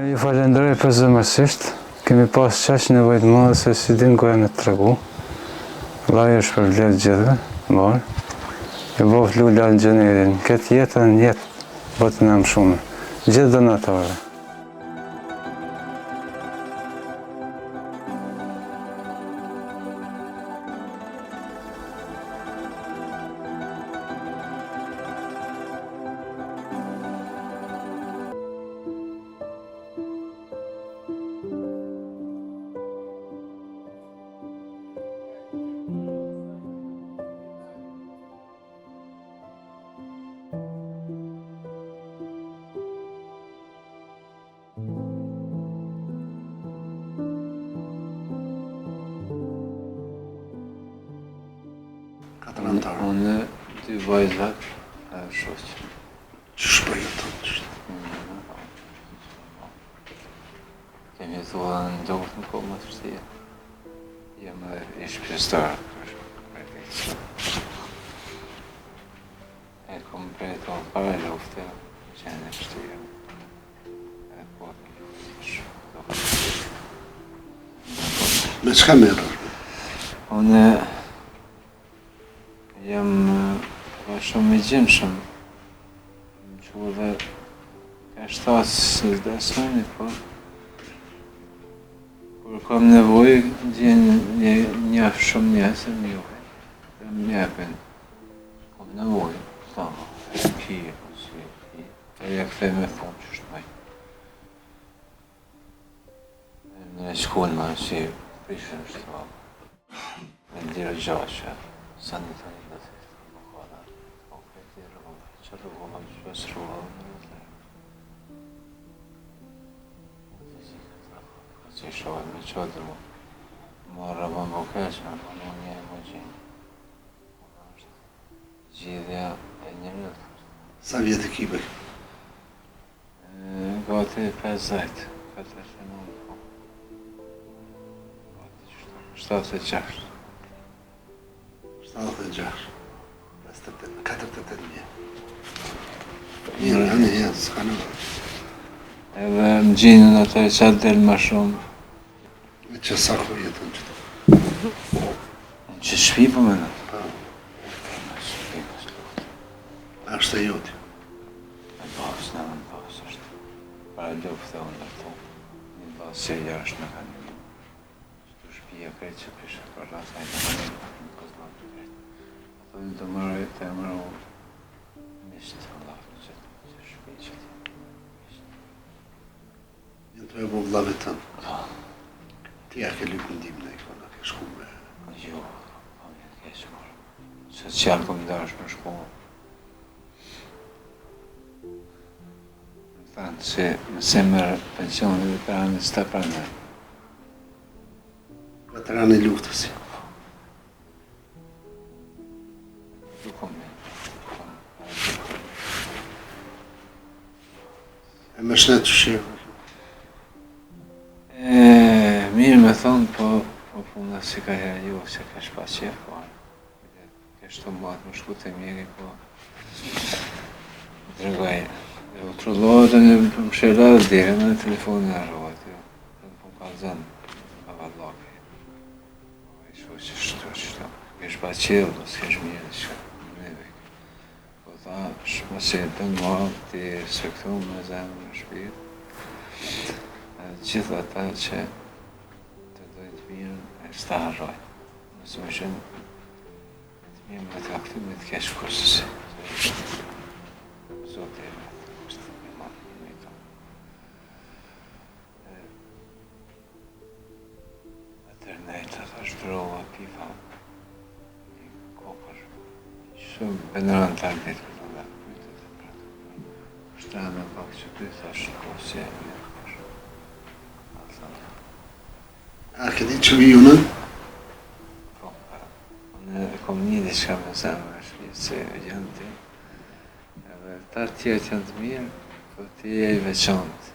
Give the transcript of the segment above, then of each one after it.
Ju falenderoj për zëmërsisht. Kemi pas qaq nevojë të madhe se si din ku me të tregu. Vllai është për vlerë gjithëve, marë. E bof lula në gjenerin. Këtë jetën, botën e më shumë. Gjithë donatorë. Unë dy vajza e shoqë. Që shpërjetën qështë? Kemi jetuar në gjokët në kohë më të vështirë. Jem ish pjesëtar. E kom përjetuar para lufte, që janë e vështirë. E po të Me çka merresh? Unë jam shumë i gjimshëm. Më që dhe ka shtasë së zdesojnë, po kur kam nevojë, njeh shumë njëse më juhe. Dhe më jepin. Kam nevojë, ta, e pije, si e pije. E ja kthej me thonë që shtmaj. Në shkollë ma si prishën shtë me lirë gjashe. Sa një të një të të më kora, o këti rrugë, që rrugë më që pas rrugë në rrugë. Që shohet me qëtër mu, më rrëbën më keqë, më një e më gjinë. Gjithja e një rrëtë. Sa vjetë e kibe? Gati 50, 49, po. Gati 76. 76. 48 mje. Një, s'ka në vërë. Edhe më gjinën atë e qatë delë ma shumë. Me që sa ku jetën që të? Në që shpi po me në? Pa. Në shpi po s'luftë. Ashtë e joti? E basë, në basë është. Para luftë e unë të një basë që jashtë në ka një. Që të shpija krejtë që pishe për rrasaj në ka një. Të mërë të mërë mishtë Allah që shpi që të mishtë. Njën të e bo vllave tënë? Ti a ke lypë ndim në i kona, ke shku me? Jo, po një të keshë mërë. Se që janë këmë dash me shku. Më thanë që mëse mërë pensionë dhe veteranës të pranë. Veteranë e luftës. E me shnetë që shirë? Mirë me thonë, po puna si ka herë jo, se ka shpa qef, po. Keshtë të mbatë më shku të mjeri, po. Dërgaj, e u trullohet e një më shela dhe dire, në telefonin e rrohet, jo. Dhe po ka zënë, ka vallake. I shu që shtu, kesh pa qelë, do s'kesh mjeri, që në vek. Po tha, shmësetën, ma, ti se këtu me zemë në shpirë. Gjithë ata që të dojtë mirë, e s'ta harroj. Nësë më shenë të mirë me të aktu me të keshë kursësi. Zote e me të kështë me matë me të. Atër nejtë të shdrova pifa një kokër. Shumë beneran të arbet këtë nga kujtët e pratë. Shtanë pak që të thashë kose e me. A ke di që vi unë? Po, unë e kom një dhe shka me zemë e shpjetë se janë ti. Edhe ta tjetë janë të mirë, po ti e i veçantë.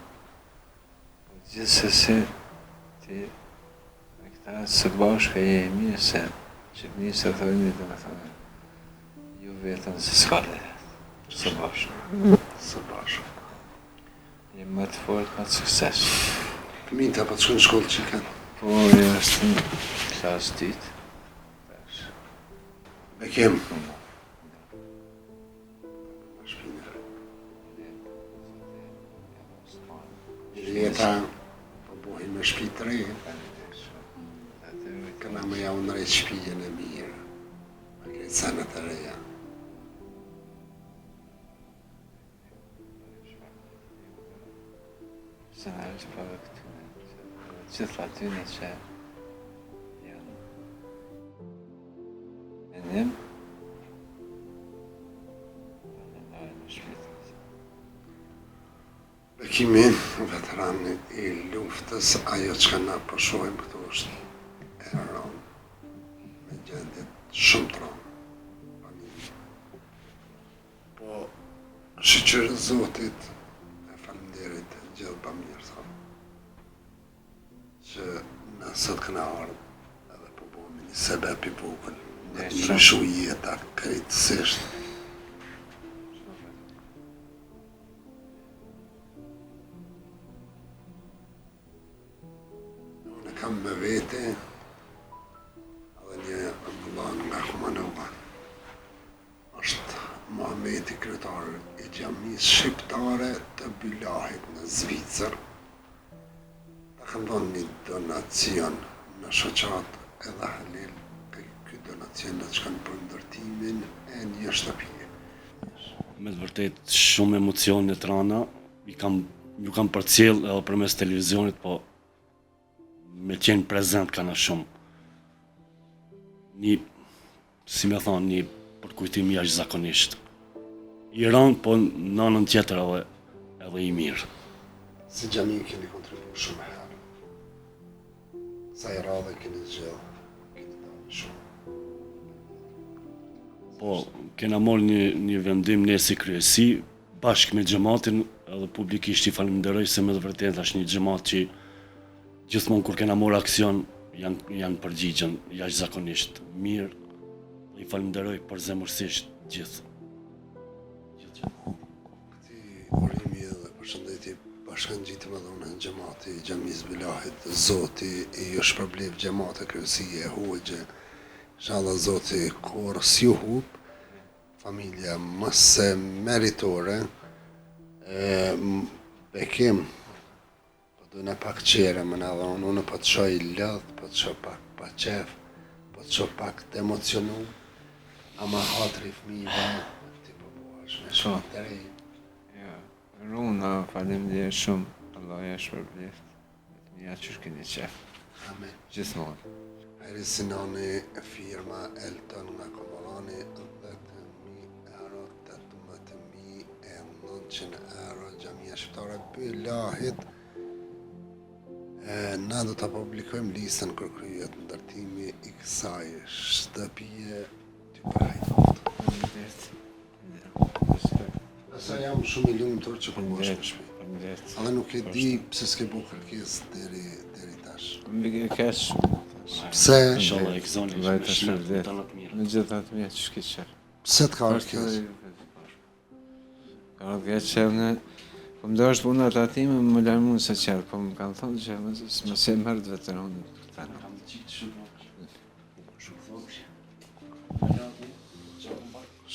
Po gjithsesi, ti me këta së bashka e i mirë se që të njësë të thojnë dhe me thonë ju vetën se s'ka le së bashka. Së bashka. Jem më të fort, më të sukses. Fëmijët apo të shkojnë në shkollë që kanë? Po, është në klasë dytë. Bekim. Jeta po buhin me shtëpi të re. Këna me ja unë rejtë shtëpijen e mirë. Me krejtë sanët e reja. Se në është për këtune, gjithë atyne që janë e njëm, në nërë në shpitës. Bekimin, veteran i luftës, ajo që ka na përshohim këtu është e rronë, me gjendjet shumë të rronë. Po, shqyqyrë Zotit, e falenderit, gjithë pa mirë, thonë, që në sot këna ardhë, edhe po bomi një sebep i vogël, në të ndryshu jeta krejtësisht. Unë kam me vete, edhe një vëllan nga Kumanova, është Muhameti, kryetar i xhamisë shqiptare të Bylahit në Zvicër. Ta kam dhënë një donacion në shoqat edhe Halil, ky donacion do të shkon për ndërtimin e një shtëpie. Me të vërtet shumë emocione të rana, ju kam përcjell edhe përmes televizionit, po me qenë prezent kana shumë. Një, si me thonë, një përkujtim jashtëzakonisht. I rënd, po në anën tjetër edhe i mirë. Si xhami keni kontribu shumë herë. Sa i radhe keni zgjellë, keni dalë shumë. Po, kena marrë një vendim ne si kryesi, bashkë me xhamatin, edhe publikisht i falenderoj se me të vërtet është një xhamat që gjithmonë kur kena marrë aksion janë përgjigjen jashtëzakonisht mirë. I falenderoj përzemërsisht gjithë. Këti urimi dhe përshëndetje bashkangjitëm edhe unë në xhamati i xhamisë Bylahit, Zoti i ju shpërblev xhamate kryesie e hoxhe. Inshallah Zoti kur s'ju hub, familja më së meritore, Bekim, po dojna pak qere më në dhe unë po të shoj lëdh, po të shoj pak pa qef, po të shoj pak të emocionu, ama hatri fëmijëve, ti po buash me shumë të rej. Ja, Runa, faleminderit shumë, Allah ja shpërbleft. Ja që shkeni qef, Amen. gjithmonë. Heri Sinani, firma Elton nga Komorani, 10.000 euro, 18.900 euro, xhamia shqiptare Bylahit. Na do të publikojmë listën kur kryhet ndërtimi i kësaj shtëpie ty parajtot. Faleminderit. Asa jam shumë i lumtur që po bosh me shpi. Faleminderit. Edhe nuk e di pse s'ke bu kërkesë deri tash. Më keq. Pse? Inshallah e këzoni që me Vajta shnetë shpërblet. të në të mirë. Me gjithë atë mirë që shki qef. Pse të ka kërkesë? Ka ardhë qef në... Po më do është puna të atime, më lërë mund se qërë, po më kanë thonë që më se mërë të veteronit këta në.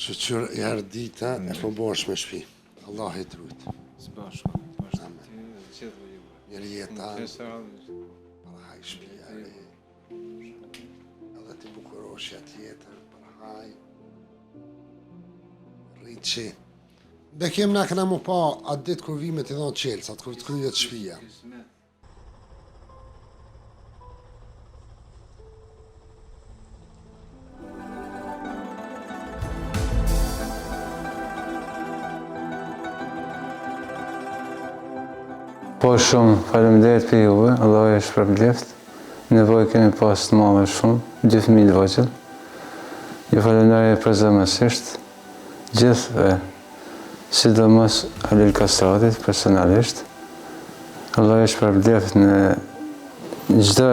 Shëqyr e ardita e po bosh me shpi. Allah i trujt. Së bashko, bashkë të ty, gjithë dhe juve. Njëri jeta, Qesë ardhë, parahaj shpia re. Edhe ti bukuroshi atjetër, parahaj. Rriqi. Bekim na këna mu pa atë ditë kur vime t'i dhonë qelsat, kur të kryet shpia. Po shumë, faleminderit për juve, Allah e shpërbleft. Nevojë kemi pas të madhe shumë, gjithë fëmijë të vogël. Ju falenderoj përzemërsisht, gjithë sidomos Halil Kastratit personalisht. Allah e shpërbleft në çdo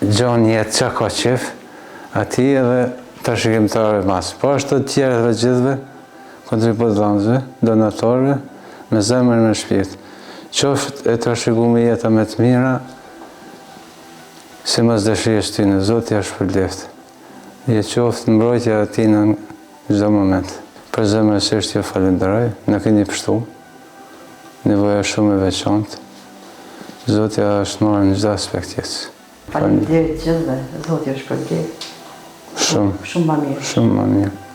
gjon jetë që ka qef, ati edhe trashëgimtarëve mas. Po ashtu të tjerë dhe gjithëve, kontributanëve, donatorëve, me zemër me shpirt. Qoftë e trashëgu me jeta me të mira, si mas dëshirës ty në Zotë ja shpërbleft. Je qoftë mbrojtja ati në çdo moment. Për zemërsisht ju falenderoj, në keni pështu, nevoja shumë e veçantë. Zotë ja është marrë në çdo aspekt jetës. Faleminderit gjithëve, Zoti ju shpërblet. Shumë. Shumë më mirë. Shumë më mirë.